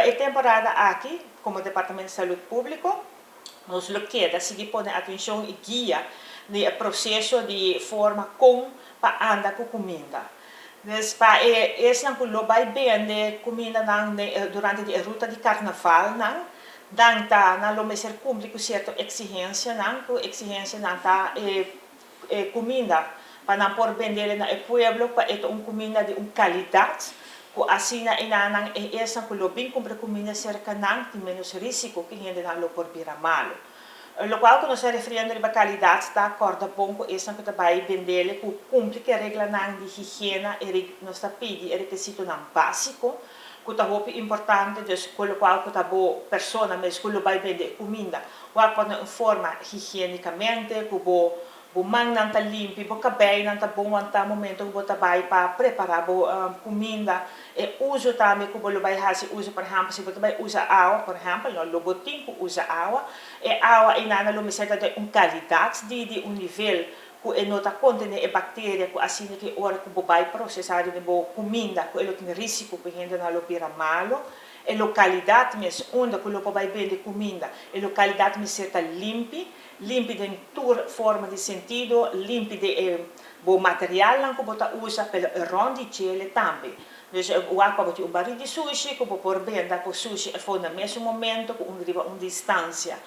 para a temporada aqui, como Departamento de Saúde Público, nos lo queda seguir poner atenção e guia no processo de forma com para andar com comida. Dus para esse não vai vender comida durante a ruta de carnaval, não? Dan tá na lo ser cumprir com certa exigência, não? Com exigência não tá comida para não por vender na pueblo para comida de qualidade. Assim na inanang essa não bem comprar comida cerca não tem menos risco que gente não lo por virar malo. Lo qual que nós se referindo a qualidade está acorda bom com essa que vai vender com cumprir que regra não de higiene e nós está pedindo requisito não básico que está muito importante dus com o qual que está boa pessoa mas que vai vender comida vai pôr em forma higienicamente que o mão não está limpo, o cabelo não está bom, até o momento que você vai para preparar a comida. E uso também que você vai fazer, uso, por exemplo, se você vai usar água, por exemplo, no botinho que usa água, e água e nada, não precisa de uma qualidade, de nível que não está contendo bactérias, que assim que hora que você vai processar de comida, que ele tem risco que a gente não vira malo. E localidade mesmo, onde você vai vender comida, e localidade mesmo está limpa em toda forma de sentido, limpo de material que você usa para rondichele também. Dus o água tem barril de sushi, que você pode vender para sushi no mesmo momento, com uma distância.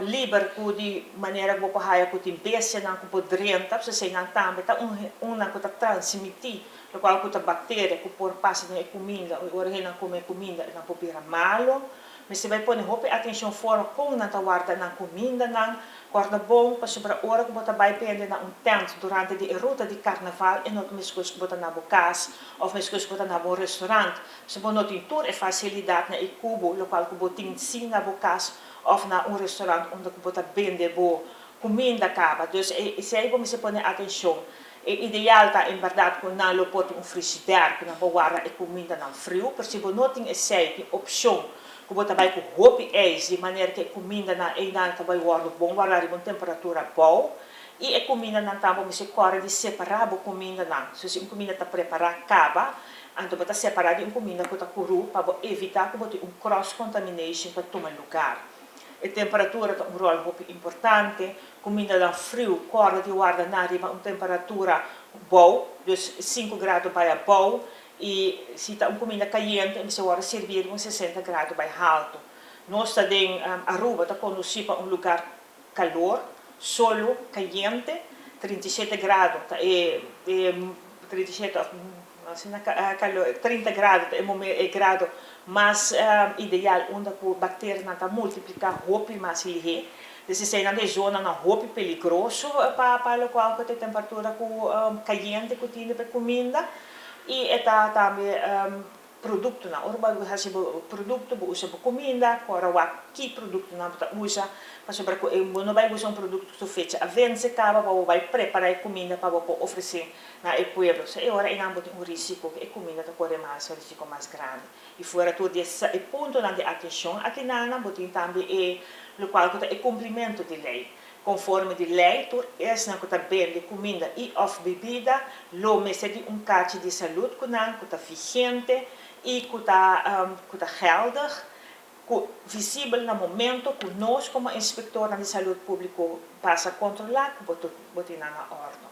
Liever de maneira que você pode com temperatura não que pode renta, se você não também tá uma que transmitir, o qual que bactéria que pode passar na comida, ou não comer comida, não pode virar malo. Mas se vai pôr atenção fora como não está guardando na comida, não guarda bom para sobre a hora que você vai vender na tent durante a ruta de carnaval e não mais coisa que você na casa ou mais coisa que você na restaurante. Se você não tem toda a facilidade na cubo, o qual que você tem sim na casa ou na restaurante onde você vende comida acaba. Dus se aí você pôr atenção. É ideal tá em verdade que não pode frigideira que não guarda a comida não frio, porque se você não tem essa opção que você vai com roupa de maneira que a comida não vai guardar bom, guardar em temperatura boa, e a comida não está bom, você corre de separar a comida não. Se a comida está preparada, acaba, então você separar de uma comida que está cru para evitar que você tenha cross contamination para tomar lugar. A temperatura é um rol muito importante, comida não frio, corre de guardar na uma temperatura boa, dus 5 graus vai a boa, e se está uma comida caliente, você pode servir com 60 graus bem alto. Nós também, Aruba está conduzido para um lugar calor, solo, caliente, 37 graus, 30 graus é o grado mais ideal, onde a bactéria não está multiplicar roupa mais ligeira. Se você na zona não roupa perigoso para o qual tem temperatura caliente que tem para comida. E está também produto na orba produto usa para comida, agora que produto não usa, para sobre não vai usar produto que feito a venda acaba para vai preparar a comida para oferecer na pueblo. E agora não tem risco que a comida está correndo mais risco mais grande. E fora tudo esse ponto de atenção aqui não tem também o qual é cumprimento de lei. Conforme de lei, tu essa que está bem de comida e of bebida, lo mese de caixa de saúde que está vigente e que está geldig, visível no momento que nós como inspector de saúde pública passa a controlar que botar na ordem.